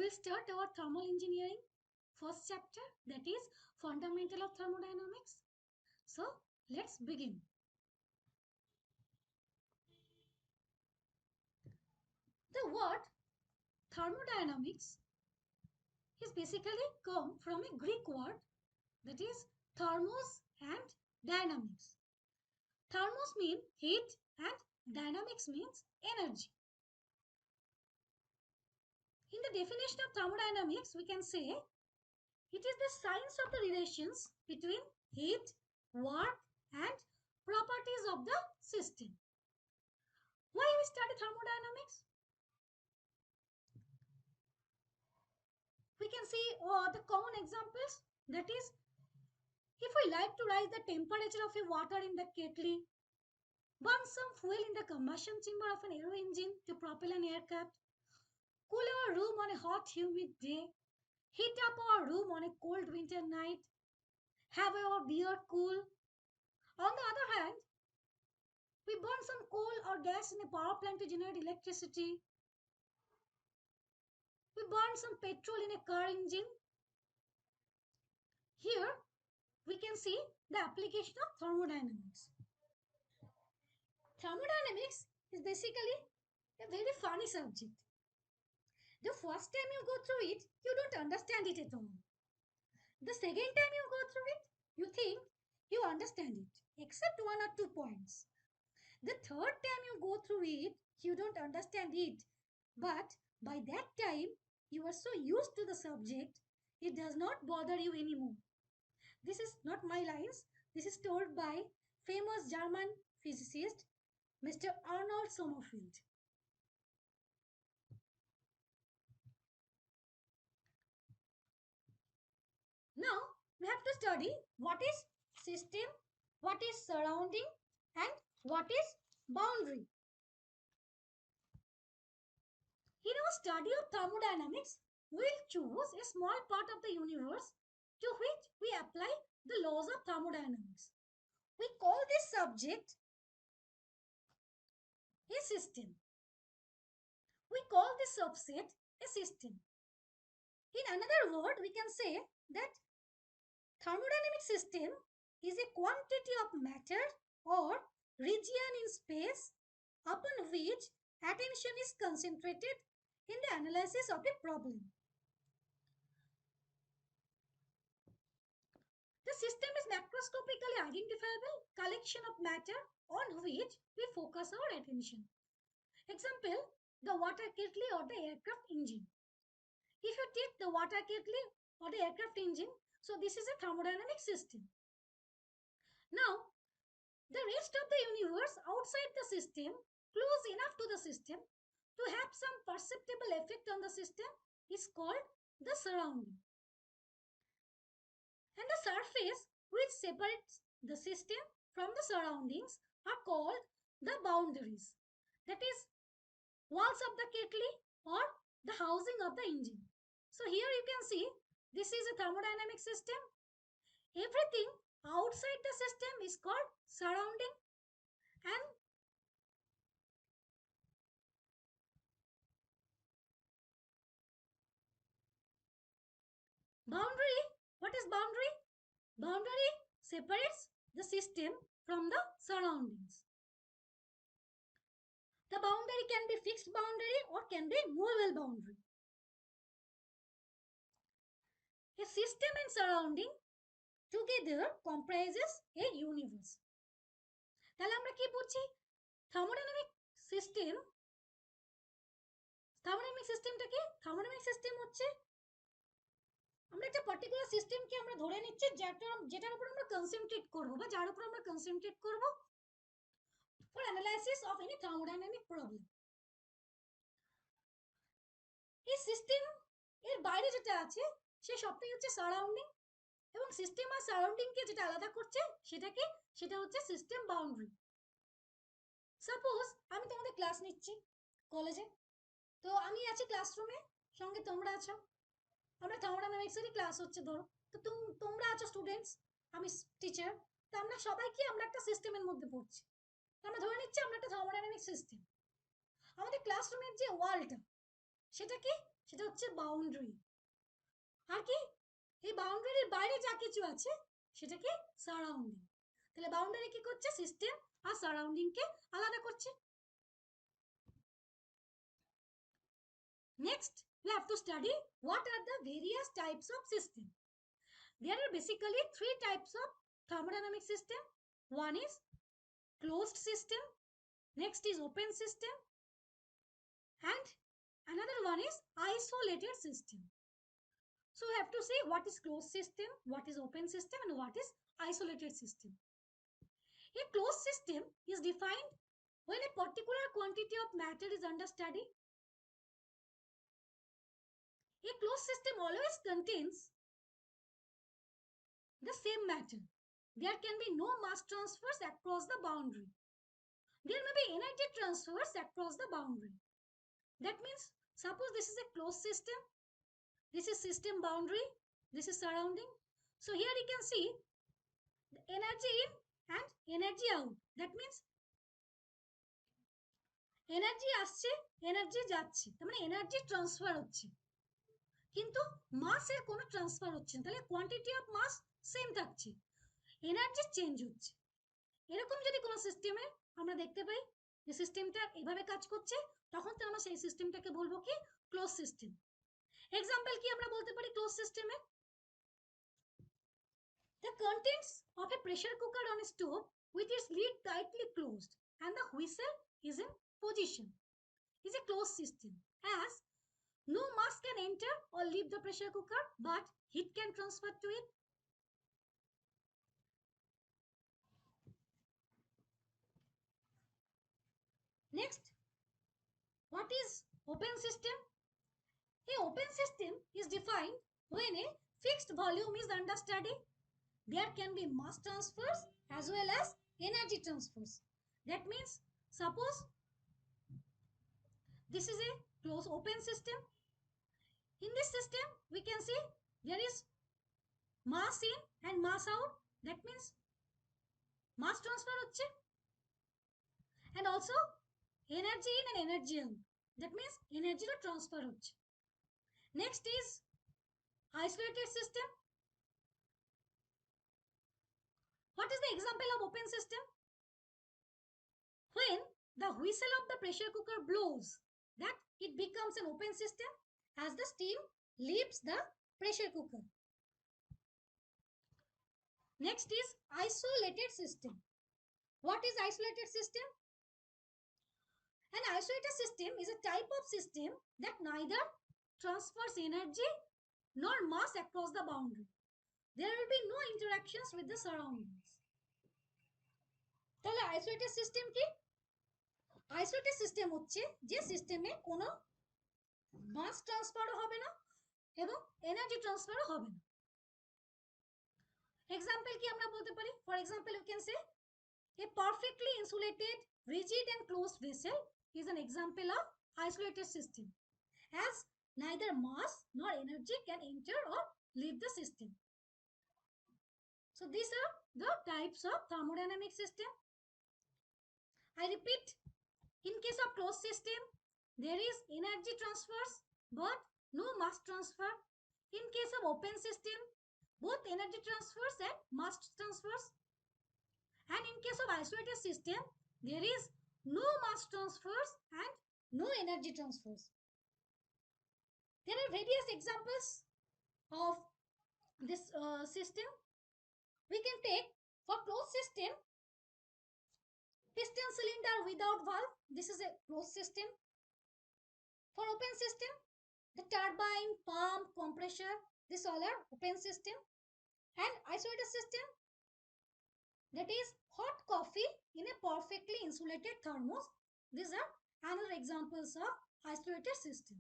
will start our thermal engineering first chapter, that is fundamental of thermodynamics. So let's begin. The word thermodynamics is basically come from a Greek word, that is thermos and dynamics. Thermos means heat and dynamics means energy. In the definition of thermodynamics, we can say it is the science of the relations between heat, work and properties of the system. Why we study thermodynamics? We can see the common examples, that is if we like to rise the temperature of a water in the kettle, burn some fuel in the combustion chamber of an aero engine to propel an aircraft, cool our room on a hot humid day, heat up our room on a cold winter night, have our beer cool. On the other hand, we burn some coal or gas in a power plant to generate electricity. We burn some petrol in a car engine. Here we can see the application of thermodynamics. Thermodynamics is basically a very funny subject. The first time you go through it, you don't understand it at all. The second time you go through it, you think you understand it, except one or 2 points. The third time you go through it, you don't understand it. But by that time, you are so used to the subject, it does not bother you anymore. This is not my lines. This is told by famous German physicist, Mr. Arnold Sommerfeld. Now, we have to study what is system, what is surrounding, and what is boundary. In our study of thermodynamics, we will choose a small part of the universe to which we apply the laws of thermodynamics. We call this subject a system. We call this subset a system. In another word, we can say that thermodynamic system is a quantity of matter or region in space upon which attention is concentrated in the analysis of a problem. The system is macroscopically identifiable collection of matter on which we focus our attention. Example, the water kettle or the aircraft engine. If you take the water kettle or the aircraft engine, so this is a thermodynamic system. Now, the rest of the universe outside the system, close enough to the system to have some perceptible effect on the system, is called the surrounding. And the surface which separates the system from the surroundings are called the boundaries. That is, walls of the kettle or the housing of the engine. So here you can see this is a thermodynamic system. Everything outside the system is called surrounding, and boundary. What is boundary? Boundary separates the system from the surroundings. The boundary can be fixed boundary or can be movable boundary. A system and surrounding together comprises a universe. তাহলে আমরা কি বুঝছি? Thermodynamic system, thermodynamic সিস্টেমটা কি? Thermodynamic system হচ্ছে আমরা একটা particular সিস্টেমকে আমরা ধরে নিচ্ছি যেটার উপর আমরা কনসেন্ট্রেট করব বা যার উপর আমরা কনসেন্ট্রেট করব for analysis of any thermodynamic problem. এই সিস্টেম এর বাইরে যেটা আছে সে সবটাই হচ্ছে সারাউন্ডিং, এবং সিস্টেম আর সারাউন্ডিং কে যেটা আলাদা করছে সেটা হচ্ছে সিস্টেম বাউন্ডারি। সাপোজ আমি তোমাদের ক্লাস নিচ্ছি কলেজে, তো আমি আছি ক্লাসরুমে, সঙ্গে তোমরা আছো, আমরা থার্মোডাইনামিক্সেরই ক্লাস হচ্ছে ধরো, তো তোমরা আছো স্টুডেন্টস, আমি টিচার, তো আমরা সবাই কি আমরা একটা সিস্টেমের মধ্যে পড়ছি, আমরা ধরে নিচ্ছি আমরা একটা থার্মোডাইনামিক সিস্টেম। আমাদের ক্লাসরুমের যে ওয়ালটা সেটা কি? সেটা হচ্ছে বাউন্ডারি। আর কি এই বাউন্ডারির বাইরে যা কিছু আছে সেটাকে সারাউন্ডিং। তাহলে বাউন্ডারি কি করছে? সিস্টেম আর সারাউন্ডিং কে আলাদা করছে। Next, we have to study what are the various types of system. There are basically three types of thermodynamic system. One is closed system, next is open system, and another one is isolated system. So we have to see what is closed system, what is open system, and what is isolated system. A closed system is defined when a particular quantity of matter is under study. A closed system always contains the same matter. There can be no mass transfers across the boundary. There may be energy transfers across the boundary. That means, suppose this is a closed system, this is system boundary, this is surrounding. So here you can see the energy in and energy out. That means energy আসছে, energy যাচ্ছে, তার মানে energy transfer হচ্ছে, কিন্তু মাসের কোনো transfer হচ্ছে না। তাহলে কোয়ান্টিটি অফ মাস সেম থাকছে, এনার্জি চেঞ্জ হচ্ছে। এরকম যদি কোনো সিস্টেমে আমরা দেখতে পাই যে সিস্টেমটা এভাবে কাজ করছে, তখন তো আমরা সেই সিস্টেমটাকে বলবো কি ক্লোজ সিস্টেম। এক্সাম্পল কি আমরা বলতে পারি ক্লোজ সিস্টেমে? The contents of a pressure cooker on a stove with its lid tightly closed and the whistle is in position is a closed system, as no mass can enter or leave the pressure cooker, but heat can transfer to it. Next, what is open system? A open system is defined when a fixed volume is under study. There can be mass transfers as well as energy transfers. That means, suppose this is a closed open system. In this system, we can see there is mass in and mass out. That means mass transfer হচ্ছে, and also energy in and energy out. That means energy transfer হচ্ছে. Next is isolated system. What is the example of open system? When the whistle of the pressure cooker blows, that it becomes an open system as the steam leaves the pressure cooker. Next is isolated system. What is isolated system? An isolated system is a type of system that neither transfers energy nor mass across the boundary. There will be no interactions with the surroundings. তাহলে isolated system কি? Isolated system হচ্ছে যে সিস্টেমে কোনো মাস ট্রান্সফারও হবে না এবং energy ট্রান্সফারও হবে না। এক্সাম্পল কি আমরা বলতে পারি? For example you can say a perfectly insulated rigid and closed vessel is an example of isolated system, as neither mass nor energy can enter or leave the system. So these are the types of thermodynamic system. I repeat, in case of closed system, there is energy transfers but no mass transfer. In case of open system, both energy transfers and mass transfers. And in case of isolated system, there is no mass transfers and no energy transfers. There are various examples of this system. We can take for closed system, piston cylinder without valve. This is a closed system. For open system, the turbine, pump, compressor, this all are open system. And isolated system, that is hot coffee in a perfectly insulated thermos. These are another examples of isolated system.